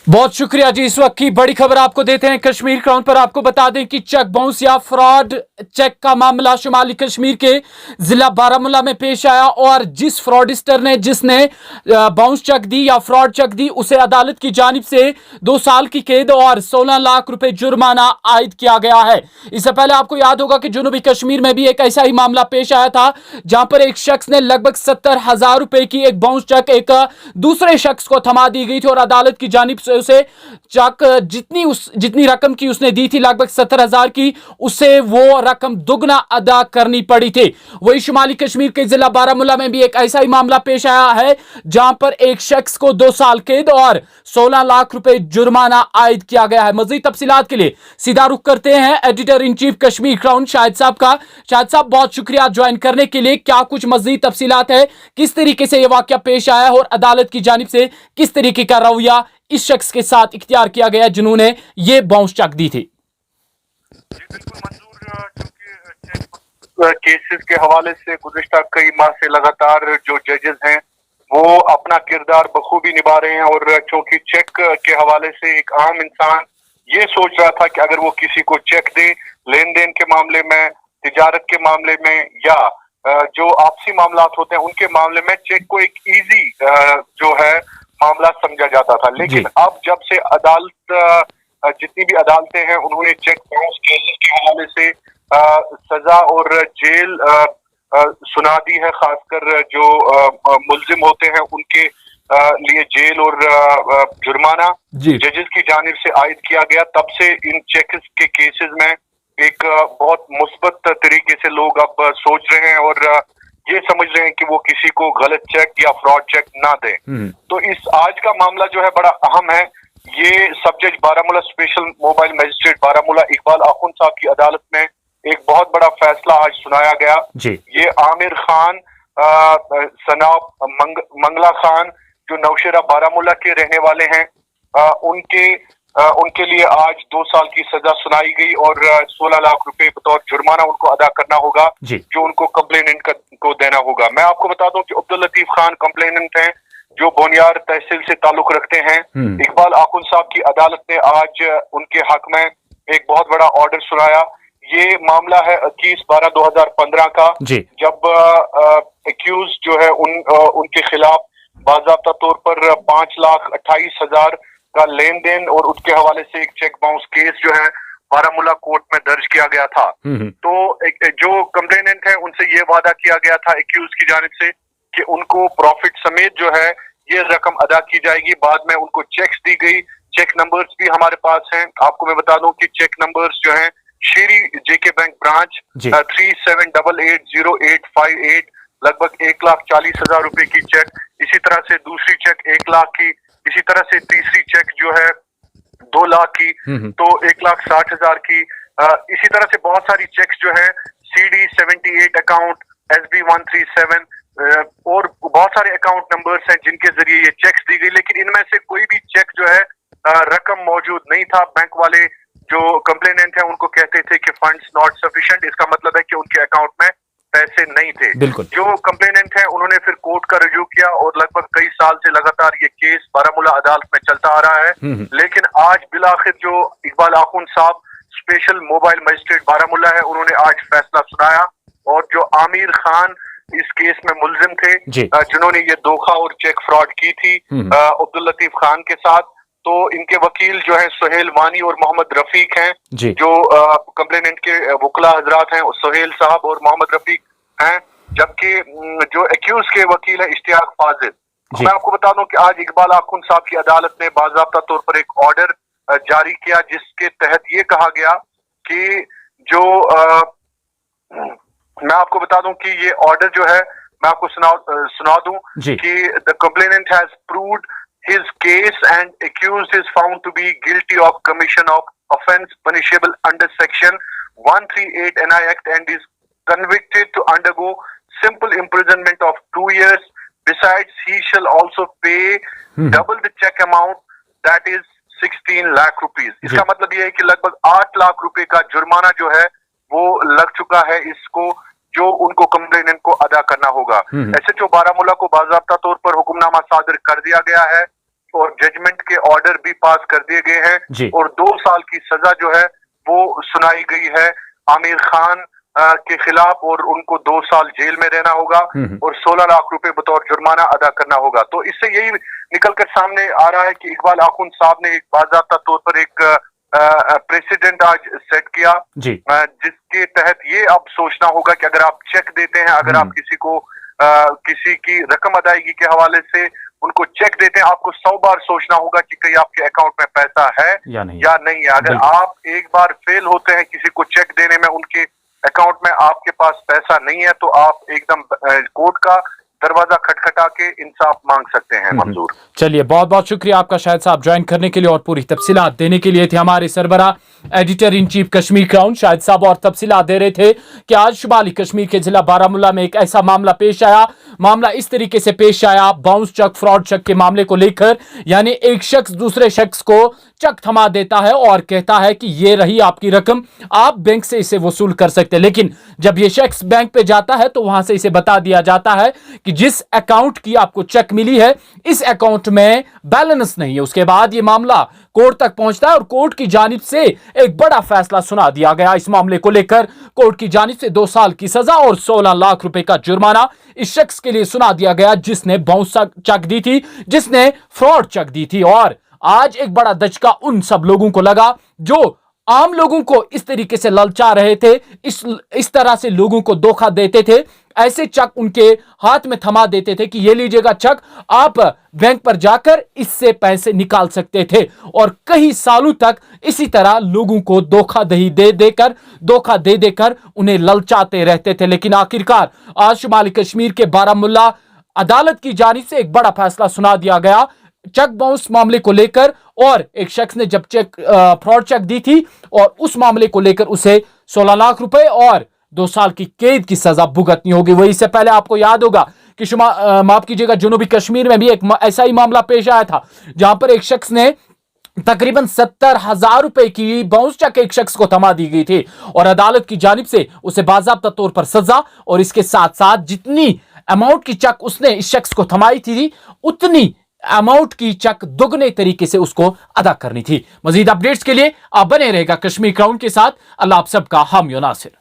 बहुत शुक्रिया जी। इस वक्त की बड़ी खबर आपको देते हैं कश्मीर क्राउन पर। आपको बता दें कि चेक बाउंस या फ्रॉड चेक का मामला शुमाली कश्मीर के जिला बारामूला में पेश आया और जिस फ्रॉडिस्टर ने जिसने बाउंस चेक दी या फ्रॉड चेक दी उसे अदालत की जानिब से 2 साल की कैद और 16 लाख रुपए जुर्माना आयद किया गया है। इससे पहले आपको याद होगा कि जनूबी कश्मीर में भी एक ऐसा ही मामला पेश आया था जहां पर एक शख्स ने लगभग 70,000 रुपए की एक बाउंस चेक एक दूसरे शख्स को थमा दी गई थी और अदालत की जानिब से उसे चेक जितनी रकम की उसने दी थी लगभग 70,000 की, उसे वो रकम दुगना अदा करनी पड़ी थी। वही शुमाली कश्मीर के जिला बारामूला में भी एक ऐसा ही मामला पेश आया है जहां पर एक शख्स को 2 साल कैद और 16 लाख रुपए जुर्माना आयद किया गया है। मजीद तफसीलात के लिए सीधा रुख करते हैं editor in chief Kashmir Crown Shahid साहब का। शाहिद साहब, बहुत शुक्रिया ज्वाइन करने के लिए। क्या कुछ मजीद तफसीलात है, किस तरीके से यह वाकया पेश आया है और अदालत की जानिब से किस तरीके का रवैया इस शख्स के साथ इख्तियार किया गया जिन्होंने ये बाउंस चेक दी थी? जी बिल्कुल मंजूर, क्योंकि केसेस के हवाले से गुज़िश्ता कई माह से लगातार जो जजेस हैं वो अपना किरदार बखूबी निभा रहे हैं और क्योंकि चेक के हवाले से एक आम इंसान ये सोच रहा था कि अगर वो किसी को चेक दे लेन देन के मामले में, तिजारत के मामले में या जो आपसी मामलात होते हैं उनके मामले में चेक को एक इजी जो है मामला समझा जाता था। लेकिन अब जब से अदालत जितनी भी अदालतें हैं उन्होंने चेक बाउंस केसेस के हवाले से सजा और जेल सुना दी है, खासकर जो मुल्जिम होते हैं उनके लिए जेल और जुर्माना जजेस की जानिब से आयद किया गया। तब से इन चेक्स के केसेस में एक बहुत मुस्बत तरीके से लोग अब सोच रहे हैं और ये समझ रहे हैं कि वो किसी को गलत चेक या फ्रॉड चेक ना दें। तो इस आज का मामला जो है बड़ा अहम है। ये सब जज Baramulla special mobile magistrate Baramulla Iqbal Akhoon साहब की अदालत में एक बहुत बड़ा फैसला आज सुनाया गया। ये आमिर खान, सनाब मंगला खान जो नौशेरा बारामूला के रहने वाले हैं, उनके लिए आज 2 साल की सजा सुनाई गई और 16 लाख रुपए बतौर जुर्माना उनको अदा करना होगा जो उनको कंप्लेनेंट को देना होगा। मैं आपको बता दूं कि अब्दुल लतीफ खान कंप्लेनेंट हैं जो बोनियार तहसील से ताल्लुक रखते हैं। इकबाल आखुन साहब की अदालत ने आज उनके हक में एक बहुत बड़ा ऑर्डर सुनाया। ये मामला है 21/12/2015 का, जब एक्यूज जो है उनके खिलाफ बाज़ाब्ता तौर पर 5,28,000 का लेन देन और उसके हवाले से एक चेक बाउंस केस जो है बारामूला कोर्ट में दर्ज किया गया था। तो जो कंप्लेनेंट है उनसे ये वादा किया गया था एक्यूज की जानिब से कि उनको प्रॉफिट समेत जो है ये रकम अदा की जाएगी। बाद में उनको चेक्स दी गई, चेक नंबर्स भी हमारे पास हैं। आपको मैं बता दूं कि चेक नंबर्स जो हैं शेरी जेके बैंक ब्रांच 37880858 लगभग 1,40,000 रुपए की चेक, इसी तरह से दूसरी चेक 1 लाख की, इसी तरह से तीसरी चेक जो है 2 लाख की, तो 1,60,000 की, इसी तरह से बहुत सारी चेक्स जो है CD78 अकाउंट, SB137 और बहुत सारे अकाउंट नंबर्स हैं जिनके जरिए ये चेक्स दी गई। लेकिन इनमें से कोई भी चेक जो है रकम मौजूद नहीं था। बैंक वाले जो कंप्लेनेंट हैं उनको कहते थे कि फंड्स नॉट सफिशिएंट, इसका मतलब है कि उनके अकाउंट में पैसे नहीं थे। जो कंप्लेनेंट है उन्होंने फिर कोर्ट का रुजू किया और लगभग कई साल से लगातार ये केस बारामूला अदालत में चलता आ रहा है। लेकिन आज बिलाखिर जो इकबाल आखुन साहब स्पेशल मोबाइल मजिस्ट्रेट बारामूला है उन्होंने आज फैसला सुनाया और जो आमिर खान इस केस में मुल्जिम थे जिन्होंने ये धोखा और चेक फ्रॉड की थी अब्दुल लतीफ खान के साथ, तो इनके वकील जो है सुहेल वानी और मोहम्मद रफीक हैं जो कंप्लेनेंट के वकला हजरात हैं, सुहेल साहब और मोहम्मद रफीक हैं, जबकि जो एक्यूज के वकील है इश्तियाक फाजिल। मैं आपको बता दूं कि आज इकबाल आखुन साहब की अदालत ने बाज़ाब्ता तौर पर एक ऑर्डर जारी किया जिसके तहत ये कहा गया कि जो मैं आपको बता दूं कि ये ऑर्डर जो है मैं आपको सुना दूं कि the complainant has proved his case and accused is found to be guilty of commission of offence punishable under section 138 NI Act and is convicted to undergo simple imprisonment of 2 years. Besides, he shall also pay double the check amount, that is 16 lakh rupees. इसका मतलब ये है कि लगभग 8 लाख रुपए का जुर्माना जो है वो लग चुका है इसको, जो उनको कंप्लेनेंट को अदा करना होगा। SHO बारामूला को बाज़ाब्ता तौर पर हुक्मनामा सादर कर दिया गया है और जजमेंट के ऑर्डर भी पास कर दिए गए जी। हैं और 2 साल की सजा जो है वो सुनाई गई है आमिर खान के खिलाफ और उनको 2 साल जेल में रहना होगा और 16 लाख रुपए बतौर जुर्माना अदा करना होगा। तो इससे यही निकल कर सामने आ रहा है कि इकबाल आखुंद साहब ने एक बाज़ाब्ता तौर पर एक प्रेसिडेंट आज सेट किया जी। जिसके तहत ये अब सोचना होगा कि अगर आप चेक देते हैं, अगर आप किसी को किसी की रकम अदायगी के हवाले से उनको चेक देते हैं, आपको 100 बार सोचना होगा कि कहीं आपके अकाउंट में पैसा है या नहीं है। अगर आप एक बार फेल होते हैं किसी को चेक देने में, उनके अकाउंट में आपके पास पैसा नहीं है, तो आप एकदम कोर्ट का दरवाजा खटखटा के इंसाफ मांग सकते हैं। मंजूर, चलिए, बहुत बहुत शुक्रिया आपका शाहिद साहब ज्वाइन करने के लिए और पूरी तफसीलात देने के लिए। थे हमारे सरबरा editor in chief Kashmir Crown Shahid साहब, और तफसीलात दे रहे थे कि आज शुमाली कश्मीर के जिला बारामूला में एक ऐसा मामला पेश आया। मामला इस तरीके से पेश आया, बाउंस चेक, फ्रॉड चेक के मामले को लेकर, यानी एक शख्स दूसरे शख्स को चेक थमा देता है और कहता है कि ये रही आपकी रकम, आप बैंक से इसे वसूल कर सकते हैं। लेकिन जब ये शख्स बैंक पे जाता है तो वहां से इसे बता दिया जाता है कि जिस अकाउंट की आपको चेक मिली है इस अकाउंट में बैलेंस नहीं है। उसके बाद ये मामला कोर्ट तक पहुंचता है और कोर्ट की जानिब से एक बड़ा फैसला सुना दिया गया। इस मामले को लेकर कोर्ट की जानिब से 2 साल की सजा और 16 लाख रुपए का जुर्माना इस शख्स के लिए सुना दिया गया जिसने बाउंस चेक दी थी, जिसने फ्रॉड चेक दी थी। और आज एक बड़ा दचका उन सब लोगों को लगा जो आम लोगों को इस तरीके से ललचा रहे थे, इस तरह से लोगों को धोखा देते थे, ऐसे चेक उनके हाथ में थमा देते थे कि ये लीजिएगा चेक, आप बैंक पर जाकर इससे पैसे निकाल सकते थे। और कई सालों तक इसी तरह लोगों को धोखा दे देकर उन्हें ललचाते रहते थे। लेकिन आखिरकार आज शुमाली कश्मीर के बारामूला अदालत की जानिब से एक बड़ा फैसला सुना दिया गया चेक बाउंस मामले को लेकर। और एक शख्स ने जब फ्रॉड चेक दी थी और उस मामले को लेकर उसे 16 लाख रुपए और 2 साल की कैद की सजा भुगतनी होगी। वही से पहले आपको याद होगा कि माफ कीजिएगा, जनूबी कश्मीर में भी एक ऐसा ही मामला पेश आया था जहां पर एक शख्स ने तकरीबन 70,000 रुपए की बाउंस चेक एक शख्स को थमा दी गई थी और अदालत की जानिब से उसे बाज़ाब्ता तौर पर सजा और इसके साथ साथ जितनी अमाउंट की चेक उसने इस शख्स को थमाई थी उतनी अमाउंट की चेक दुगने तरीके से उसको अदा करनी थी। मजीद अपडेट्स के लिए आप बने रहेगा कश्मीर क्राउन के साथ। अल्लाह आप सबका हामी नासिर।